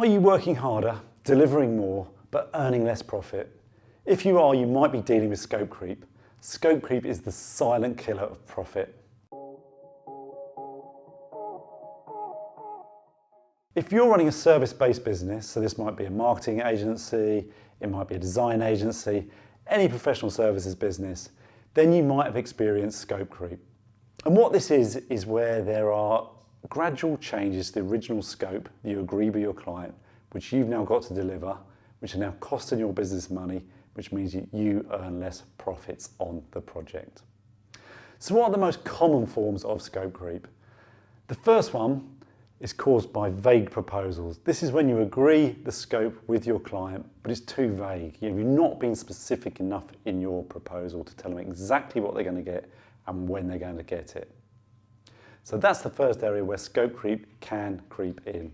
Are you working harder, delivering more, but earning less profit? If you are, you might be dealing with scope creep. Scope creep is the silent killer of profit. If you're running a service-based business, so this might be a marketing agency, it might be a design agency, any professional services business, then you might have experienced scope creep. And what this is where there are gradual changes to the original scope that you agree with your client, which you've now got to deliver, which are now costing your business money, which means you earn less profits on the project. So what are the most common forms of scope creep? The first one is caused by vague proposals. This is when you agree the scope with your client, but it's too vague. You've not been specific enough in your proposal to tell them exactly what they're going to get and when they're going to get it. So that's the first area where scope creep can creep in.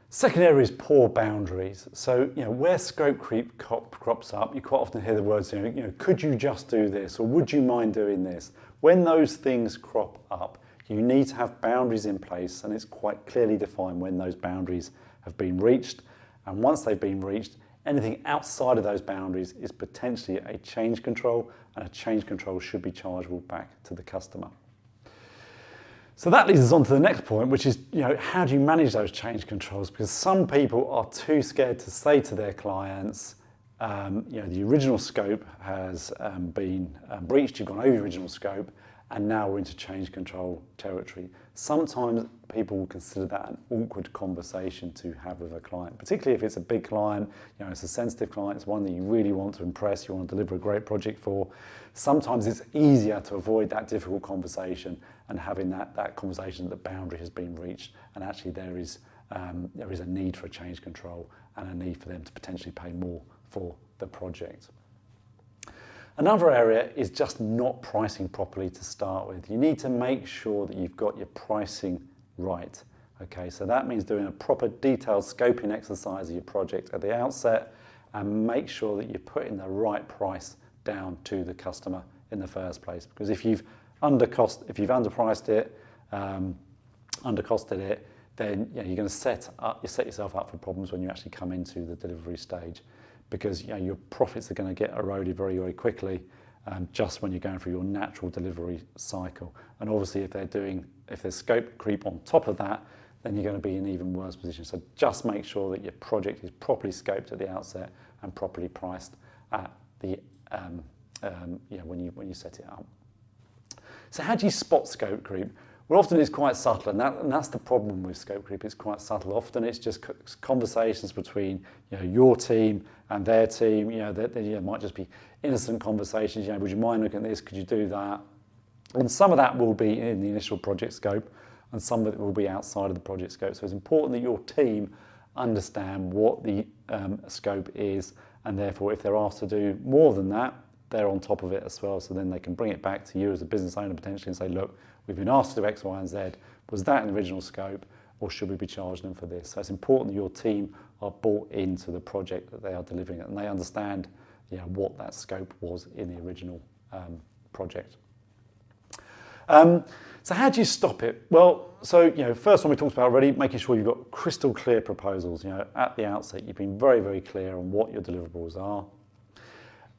Second area is poor boundaries. So, where scope creep crops up, you quite often hear the words, could you just do this? Or would you mind doing this? When those things crop up, you need to have boundaries in place, and it's quite clearly defined when those boundaries have been reached. And once they've been reached, anything outside of those boundaries is potentially a change control, and a change control should be chargeable back to the customer. So that leads us on to the next point, which is, how do you manage those change controls? Because some people are too scared to say to their clients, the original scope has been breached, you've gone over the original scope, and now we're into change control territory. Sometimes people will consider that an awkward conversation to have with a client, particularly if it's a big client, it's a sensitive client, it's one that you really want to impress, you want to deliver a great project for. Sometimes it's easier to avoid that difficult conversation and having that conversation that the boundary has been reached, and actually there is a need for a change control and a need for them to potentially pay more for the project. Another area is just not pricing properly to start with. You need to make sure that you've got your pricing right. Okay, so that means doing a proper detailed scoping exercise of your project at the outset and make sure that you're putting the right price down to the customer in the first place. Because if you've underpriced it, undercosted it, then you're going to set yourself up for problems when you actually come into the delivery stage, because your profits are going to get eroded very, very quickly just when you're going through your natural delivery cycle. And obviously if there's scope creep on top of that, then you're going to be in an even worse position. So just make sure that your project is properly scoped at the outset and properly priced at the when you set it up. So how do you spot scope creep? Well, often it's quite subtle, and that's the problem with scope creep. It's quite subtle. Often it's just conversations between your team and their team. There might just be innocent conversations. Would you mind looking at this? Could you do that? And some of that will be in the initial project scope, and some of it will be outside of the project scope. So it's important that your team understand what the scope is, and therefore if they're asked to do more than that, they're on top of it as well. So then they can bring it back to you as a business owner potentially and say, look, we've been asked to do X, Y, and Z. Was that in the original scope, or should we be charging them for this? So it's important that your team are bought into the project that they are delivering, and they understand what that scope was in the original project. So how do you stop it? Well, so first one we talked about already, making sure you've got crystal clear proposals. At the outset, you've been very, very clear on what your deliverables are.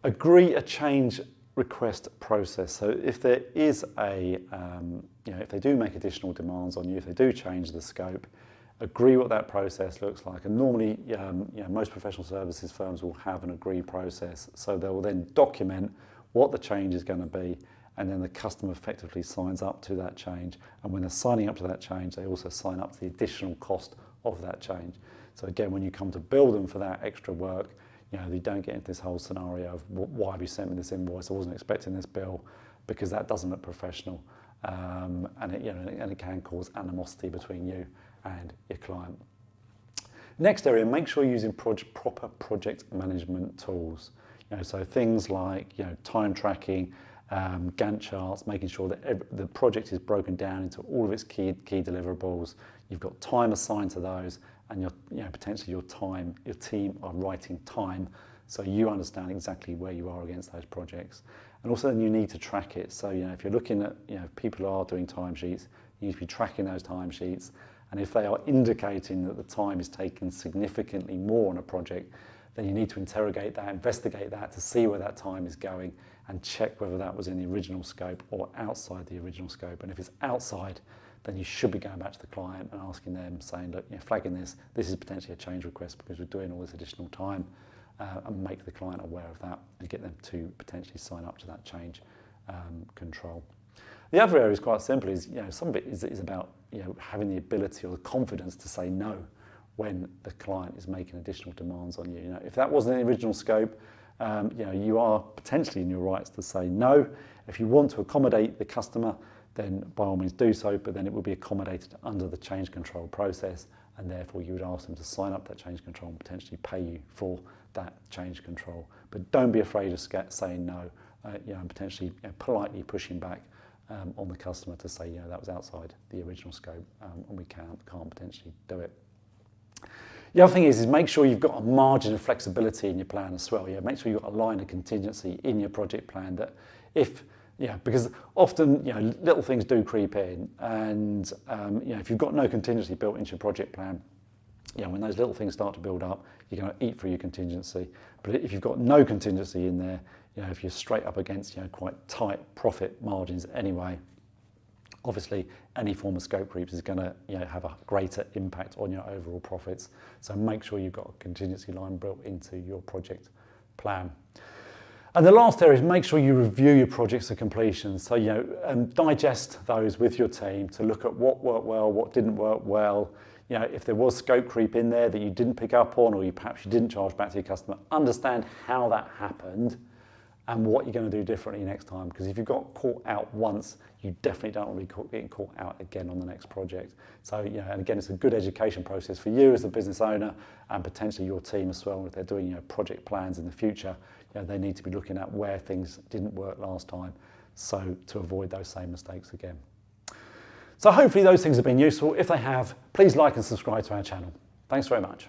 Agree a change request process. So if there is if they do make additional demands on you, if they do change the scope, agree what that process looks like. And normally, most professional services firms will have an agree process. So they will then document what the change is going to be, and then the customer effectively signs up to that change. And when they're signing up to that change, they also sign up to the additional cost of that change. So again, when you come to bill them for that extra work, you don't get into this whole scenario of why have you sent me this invoice? I wasn't expecting this bill, because that doesn't look professional, and it can cause animosity between you and your client. Next area, make sure you're using proper project management tools. So things like time tracking, Gantt charts, making sure that the project is broken down into all of its key deliverables. You've got time assigned to those, and potentially your team are writing time, so you understand exactly where you are against those projects. And also then you need to track it. So if you're looking at, if people are doing timesheets, you need to be tracking those timesheets And if they are indicating that the time is taking significantly more on a project, then you need to interrogate that, investigate that to see where that time is going and check whether that was in the original scope or outside the original scope. And if it's outside, then you should be going back to the client and asking them, saying, look, flagging this is potentially a change request because we're doing all this additional time, and make the client aware of that and get them to potentially sign up to that change control. The other area is quite simple, is some of it is about having the ability or the confidence to say no when the client is making additional demands on you. If that wasn't the original scope, you are potentially in your rights to say no. If you want to accommodate the customer, then by all means do so, but then it will be accommodated under the change control process, and therefore you would ask them to sign up that change control and potentially pay you for that change control. But don't be afraid of saying no, and potentially politely pushing back on the customer to say, that was outside the original scope, and we can't potentially do it. The other thing is make sure you've got a margin of flexibility in your plan as well. Make sure you've got a line of contingency in your project plan that because often little things do creep in, and if you've got no contingency built into your project plan, when those little things start to build up, you're going to eat through your contingency. But if you've got no contingency in there, if you're straight up against quite tight profit margins anyway, obviously any form of scope creep is going to have a greater impact on your overall profits. So make sure you've got a contingency line built into your project plan. And the last area is make sure you review your projects to completion. So digest those with your team to look at what worked well, what didn't work well. If there was scope creep in there that you didn't pick up on, or perhaps you didn't charge back to your customer, understand how that happened and what you're going to do differently next time. Because if you've got caught out once, you definitely don't want to be getting caught out again on the next project. So, and again, it's a good education process for you as a business owner and potentially your team as well. If they're doing project plans in the future, they need to be looking at where things didn't work last time, so to avoid those same mistakes again. So hopefully those things have been useful. If they have, please like and subscribe to our channel. Thanks very much.